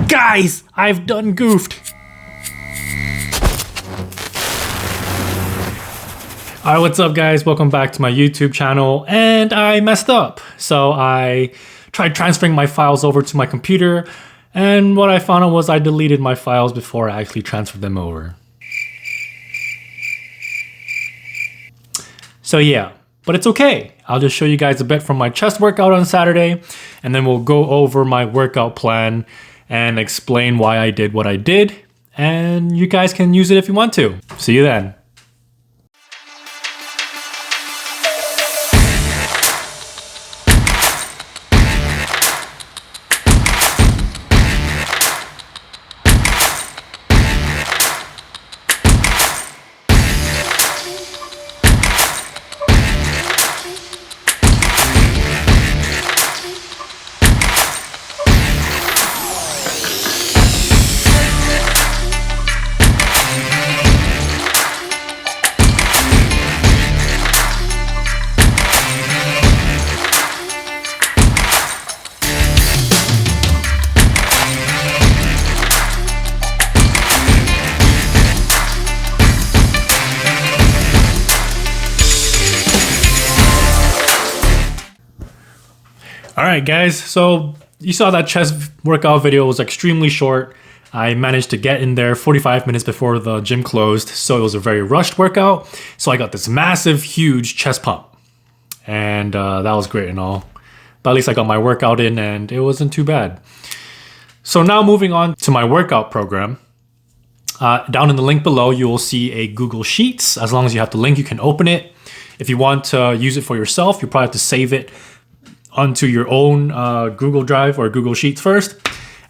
Guys, I've done goofed. Alright, what's up guys? Welcome back to my YouTube channel, and I messed up. So I tried transferring my files over to my computer, and what I found out was I deleted my files before I actually transferred them over. So yeah, but it's okay. I'll just show you guys a bit from my chest workout on Saturday, and then we'll go over my workout plan and explain why I did what I did, and you guys can use it if you want to. See you then. Alright guys, so you saw that chest workout video was extremely short. I managed to get in there 45 minutes before the gym closed, so it was a very rushed workout. So I got this massive, huge chest pump. And that was great and all. But at least I got my workout in and it wasn't too bad. So now moving on to my workout program. Down in the link below, you will see a Google Sheets. As long as you have the link, you can open it. If you want to use it for yourself, you probably have to save it onto your own Google Drive or Google Sheets first,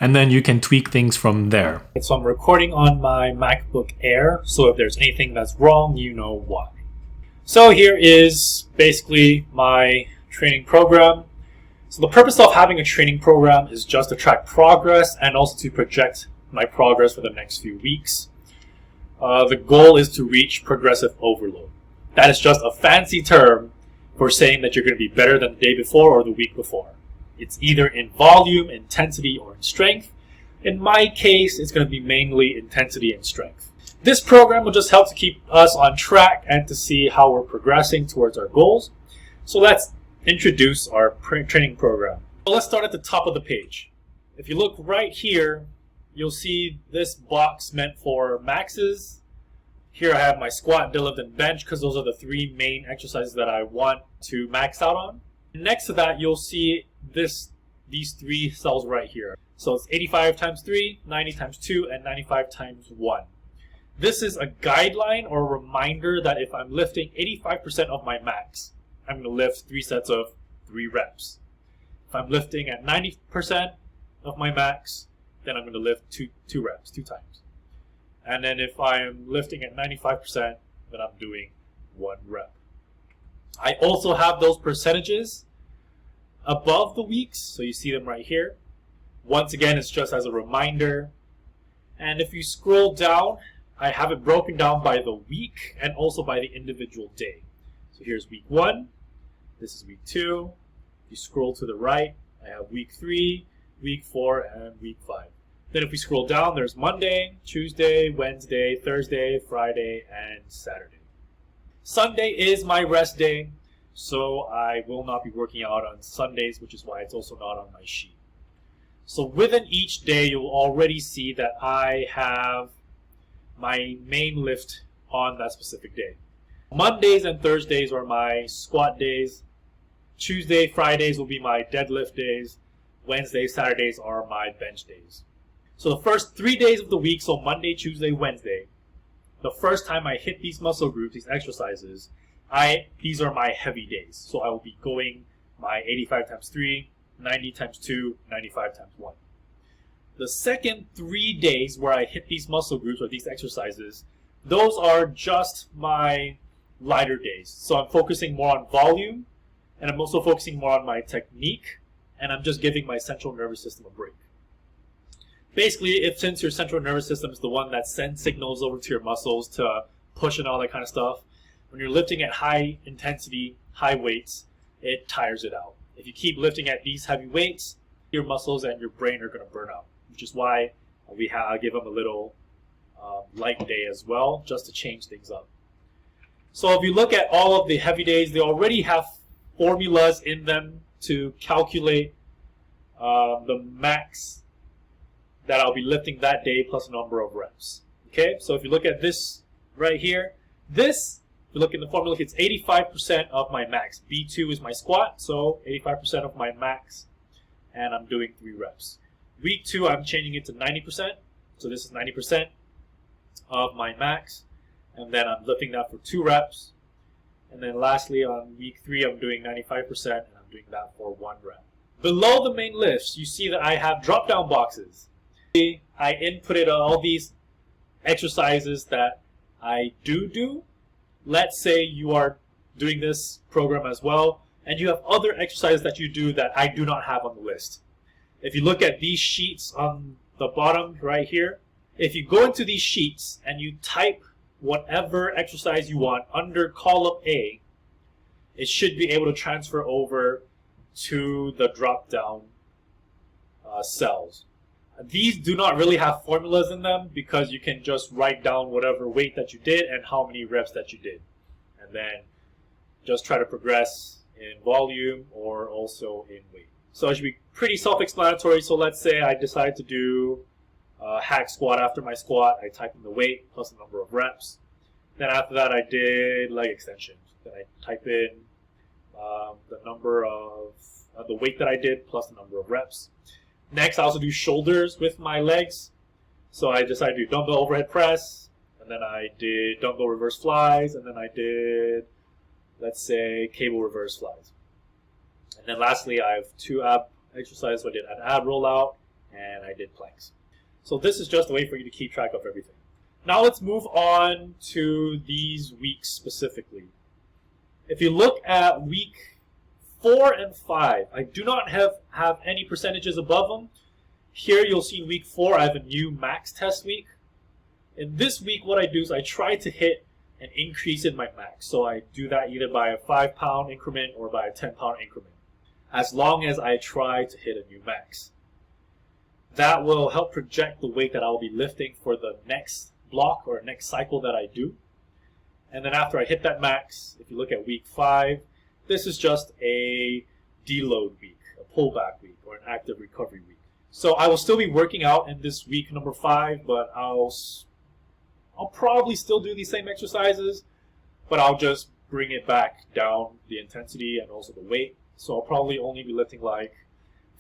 and then you can tweak things from there. So I'm recording on my MacBook Air, so if there's anything that's wrong, you know why. So here is basically my training program. So the purpose of having a training program is just to track progress and also to project my progress for the next few weeks. The goal is to reach progressive overload. That is just a fancy term for saying that you're going to be better than the day before or the week before. It's either in volume, intensity, or in strength. In my case, it's going to be mainly intensity and strength. This program will just help to keep us on track and to see how we're progressing towards our goals. So let's introduce our training program. So let's start at the top of the page. If you look right here, you'll see this box meant for maxes. Here I have my squat, deadlift, and bench because those are the three main exercises that I want to max out on. Next to that, you'll see these three cells right here. So it's 85 times 3, 90 times 2, and 95 times 1. This is a guideline or a reminder that if I'm lifting 85% of my max, I'm going to lift 3 sets of 3 reps. If I'm lifting at 90% of my max, then I'm going to lift 2 reps, 2 times. And then if I'm lifting at 95%, then I'm doing 1 rep. I also have those percentages above the weeks, so you see them right here. Once again, it's just as a reminder. And if you scroll down, I have it broken down by the week and also by the individual day. So here's week 1, this is week 2. If you scroll to the right, I have week 3, week 4, and week 5. Then if we scroll down, there's Monday, Tuesday, Wednesday, Thursday, Friday, and Saturday. Sunday is my rest day, so I will not be working out on Sundays, which is why it's also not on my sheet. So within each day, you'll already see that I have my main lift on that specific day. Mondays and Thursdays are my squat days. Tuesday, Fridays will be my deadlift days. Wednesdays, Saturdays are my bench days. So the first 3 days of the week, so Monday, Tuesday, Wednesday, the first time I hit these muscle groups, these exercises, these are my heavy days. So I will be going my 85 times 3, 90 times 2, 95 times 1. The second 3 days where I hit these muscle groups or these exercises, those are just my lighter days. So I'm focusing more on volume, and I'm also focusing more on my technique, and I'm just giving my central nervous system a break. Basically, since your central nervous system is the one that sends signals over to your muscles to push and all that kind of stuff, when you're lifting at high intensity, high weights, it tires it out. If you keep lifting at these heavy weights, your muscles and your brain are going to burn out. which is why I give them a little light day as well, just to change things up. So if you look at all of the heavy days, they already have formulas in them to calculate the max that I'll be lifting that day plus a number of reps. Okay, so if you look at this right here, if you look in the formula, it's 85% of my max. B2 is my squat, so 85% of my max, and I'm doing 3 reps. Week 2, I'm changing it to 90%, so this is 90% of my max, and then I'm lifting that for 2 reps. And then lastly, on week 3, I'm doing 95%, and I'm doing that for 1 rep. Below the main lifts, you see that I have drop-down boxes. I inputted all these exercises that I do. Let's say you are doing this program as well, and you have other exercises that you do that I do not have on the list. If you look at these sheets on the bottom right here, if you go into these sheets and you type whatever exercise you want under column A, it should be able to transfer over to the drop-down cells. These do not really have formulas in them because you can just write down whatever weight that you did and how many reps that you did. And then just try to progress in volume or also in weight. So it should be pretty self-explanatory. So let's say I decide to do a hack squat after my squat. I type in the weight plus the number of reps. Then after that I did leg extensions. Then I type in the number of the weight that I did plus the number of reps. Next, I also do shoulders with my legs. So I decided to do dumbbell overhead press, and then I did dumbbell reverse flies, and then I did, let's say, cable reverse flies. And then lastly, I have 2 ab exercises. So I did an ab rollout, and I did planks. So this is just a way for you to keep track of everything. Now let's move on to these weeks specifically. If you look at week 4 and 5, I do not have any percentages above them. Here you'll see in week 4 I have a new max test week. In this week what I do is I try to hit an increase in my max. So I do that either by a 5-pound increment or by a 10-pound increment, as long as I try to hit a new max. That will help project the weight that I will be lifting for the next block or next cycle that I do. And then after I hit that max, if you look at week 5, this is just a deload week, a pullback week, or an active recovery week. So I will still be working out in this week number 5, but I'll probably still do these same exercises, but I'll just bring it back down, the intensity and also the weight. So I'll probably only be lifting like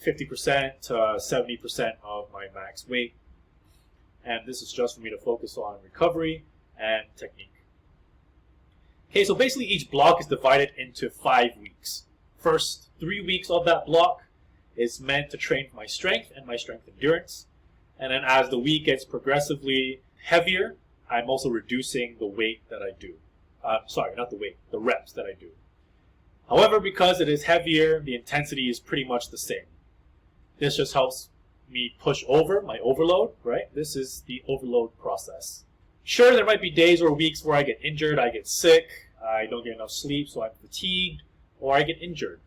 50% to 70% of my max weight. And this is just for me to focus on recovery and technique. Okay, so basically each block is divided into 5 weeks. First 3 weeks of that block is meant to train my strength and my strength endurance. And then as the week gets progressively heavier, I'm also reducing the weight that I do. Sorry, not the weight, the reps that I do. However, because it is heavier, the intensity is pretty much the same. This just helps me push over my overload, right? This is the overload process. Sure, there might be days or weeks where I get injured, I get sick, I don't get enough sleep, so I'm fatigued, or I get injured.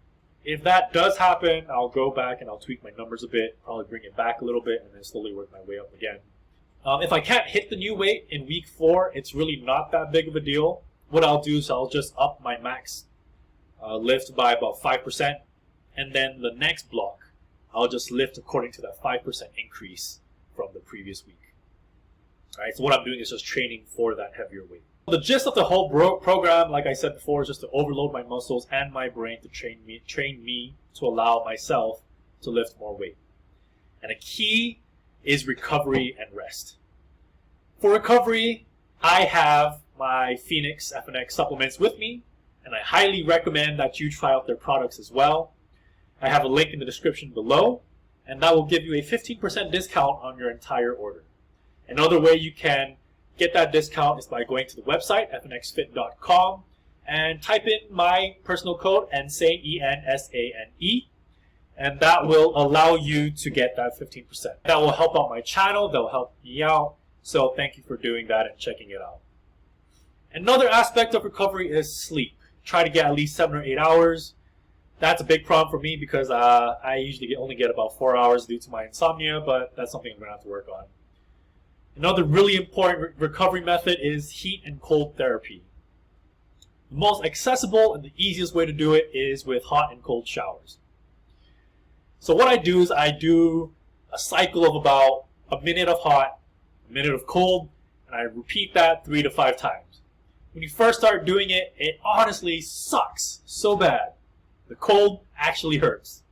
If that does happen, I'll go back and I'll tweak my numbers a bit, probably bring it back a little bit, and then slowly work my way up again. If I can't hit the new weight in week 4, it's really not that big of a deal. What I'll do is I'll just up my max lift by about 5%, and then the next block, I'll just lift according to that 5% increase from the previous week. Right, so what I'm doing is just training for that heavier weight. The gist of the whole program, like I said before, is just to overload my muscles and my brain to train me to allow myself to lift more weight. And a key is recovery and rest. For recovery, I have my Phoenix FNX supplements with me, and I highly recommend that you try out their products as well. I have a link in the description below, and that will give you a 15% discount on your entire order. Another way you can get that discount is by going to the website, fnxfit.com, and type in my personal code, ENSANE, E-N-S-A-N-E, and that will allow you to get that 15%. That will help out my channel, that will help me out, so thank you for doing that and checking it out. Another aspect of recovery is sleep. Try to get at least 7 or 8 hours. That's a big problem for me because I usually only get about 4 hours due to my insomnia, but that's something I'm going to have to work on. Another really important recovery method is heat and cold therapy. The most accessible and the easiest way to do it is with hot and cold showers. So what I do is I do a cycle of about a minute of hot, a minute of cold, and I repeat that 3 to 5 times. When you first start doing it, it honestly sucks so bad. The cold actually hurts.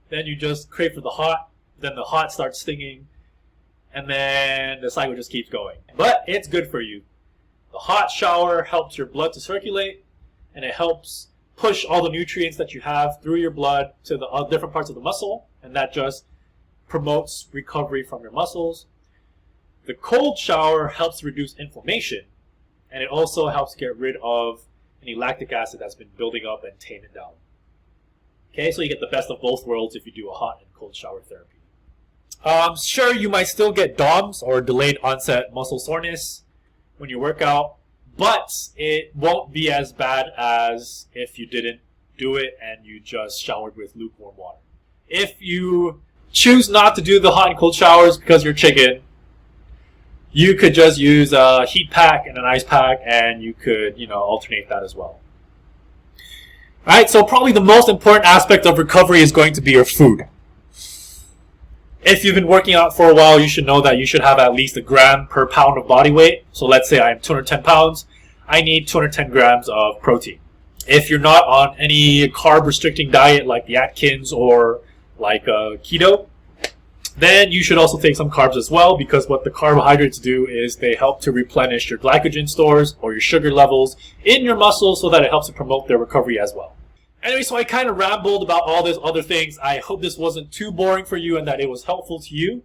Then you just crave for the hot, then the hot starts stinging, and then the cycle just keeps going. But it's good for you. The hot shower helps your blood to circulate, and it helps push all the nutrients that you have through your blood to the different parts of the muscle, and that just promotes recovery from your muscles. The cold shower helps reduce inflammation, and it also helps get rid of any lactic acid that's been building up and tame it down. Okay, so you get the best of both worlds if you do a hot and cold shower therapy. Sure, you might still get DOMS, or delayed onset muscle soreness, when you work out, but it won't be as bad as if you didn't do it and you just showered with lukewarm water. If you choose not to do the hot and cold showers because you're chicken, you could just use a heat pack and an ice pack, and you could, alternate that as well. Alright, so probably the most important aspect of recovery is going to be your food. If you've been working out for a while, you should know that you should have at least 1 gram per pound of body weight. So let's say I'm 210 pounds, I need 210 grams of protein. If you're not on any carb restricting diet like the Atkins or like keto, then you should also take some carbs as well, because what the carbohydrates do is they help to replenish your glycogen stores or your sugar levels in your muscles, so that it helps to promote their recovery as well. Anyway, so I kind of rambled about all these other things. I hope this wasn't too boring for you and that it was helpful to you.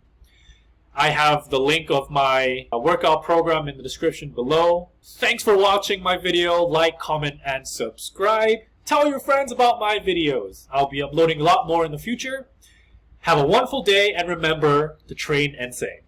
I have the link of my workout program in the description below. Thanks for watching my video. Like, comment, and subscribe. Tell your friends about my videos. I'll be uploading a lot more in the future. Have a wonderful day, and remember to train and sing.